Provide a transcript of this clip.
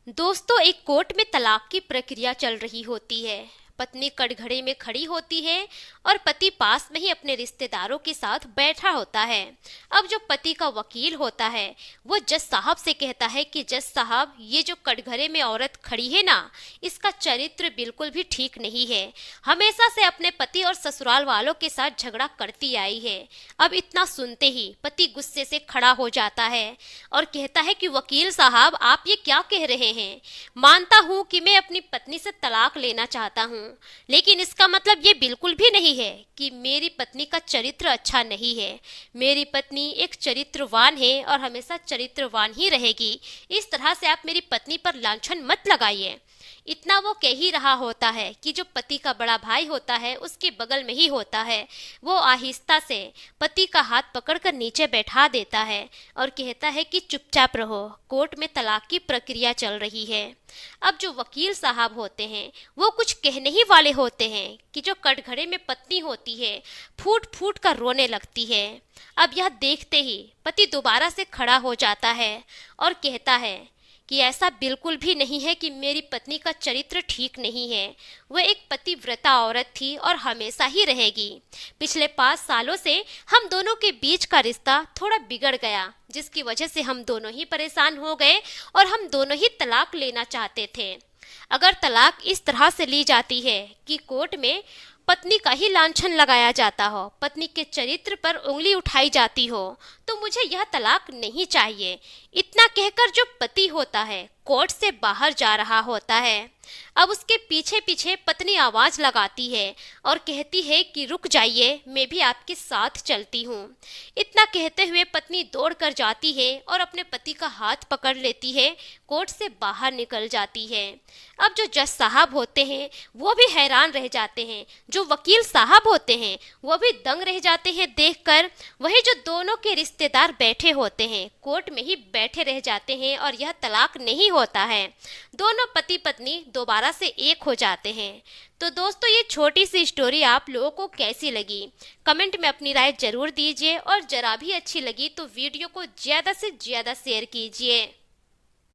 दोस्तों, एक कोर्ट में तलाक की प्रक्रिया चल रही होती है। पत्नी कटघरे में खड़ी होती है और पति पास में ही अपने रिश्तेदारों के साथ बैठा होता है। अब जो पति का वकील होता है वो जज साहब से कहता है कि जज साहब, ये जो कटघरे में औरत खड़ी है ना, इसका चरित्र बिल्कुल भी ठीक नहीं है। हमेशा से अपने पति और ससुराल वालों के साथ झगड़ा करती आई है। अब इतना सुनते ही पति गुस्से से खड़ा हो जाता है और कहता है कि वकील साहब, आप ये क्या कह रहे हैं। मानता हूँ कि मैं अपनी पत्नी से तलाक लेना चाहता हूँ, लेकिन इसका मतलब ये बिल्कुल भी नहीं है कि मेरी पत्नी का चरित्र अच्छा नहीं है। मेरी पत्नी एक चरित्रवान है और हमेशा चरित्रवान ही रहेगी। इस तरह से आप मेरी पत्नी पर लांछन मत लगाइए। इतना वो कह ही रहा होता है कि जो पति का बड़ा भाई होता है उसके बगल में ही होता है। वो आहिस्ता से पति का हाथ पकड़कर नीचे बैठा देता है और कहता है कि चुपचाप रहो, कोर्ट में तलाक की प्रक्रिया चल रही है। अब जो वकील साहब होते हैं वो कुछ कहने ही वाले होते हैं कि जो कटघरे में पत्नी होती है फूट फूट कर रोने लगती है। अब यह देखते ही पति दोबारा से खड़ा हो जाता है और कहता है कि ऐसा बिल्कुल भी नहीं है कि मेरी पत्नी का चरित्र ठीक नहीं है। वह एक पतिव्रता औरत थी और हमेशा ही रहेगी। पिछले 5 सालों से हम दोनों के बीच का रिश्ता थोड़ा बिगड़ गया, जिसकी वजह से हम दोनों ही परेशान हो गए और हम दोनों ही तलाक लेना चाहते थे। अगर तलाक इस तरह से ली जाती है कि कोर्ट में पत्नी का ही लांछन लगाया जाता हो, पत्नी के चरित्र पर उंगली उठाई जाती हो, तो मुझे यह तलाक नहीं चाहिए। इतना कहकर जो पति होता है कोर्ट से बाहर जा रहा होता है। अब उसके पीछे पीछे पत्नी आवाज लगाती है और कहती है कि रुक जाइए, मैं भी आपके साथ चलती हूँ। इतना कहते हुए पत्नी दौड़ कर जाती है और अपने पति का हाथ पकड़ लेती है, कोर्ट से बाहर निकल जाती है। अब जो जज साहब होते हैं वो भी हैरान रह जाते हैं, जो वकील साहब होते हैं वो भी दंग रह जाते हैं देखकर। वही जो दोनों के रिश्तेदार बैठे होते हैं कोर्ट में ही बैठे रह जाते हैं और यह तलाक नहीं होता है। दोनों पति पत्नी दोबारा से एक हो जाते हैं। तो दोस्तों, ये छोटी सी स्टोरी आप लोगों को कैसी लगी? कमेंट में अपनी राय जरूर दीजिए और जरा भी अच्छी लगी तो वीडियो को ज़्यादा से ज़्यादा शेयर कीजिए।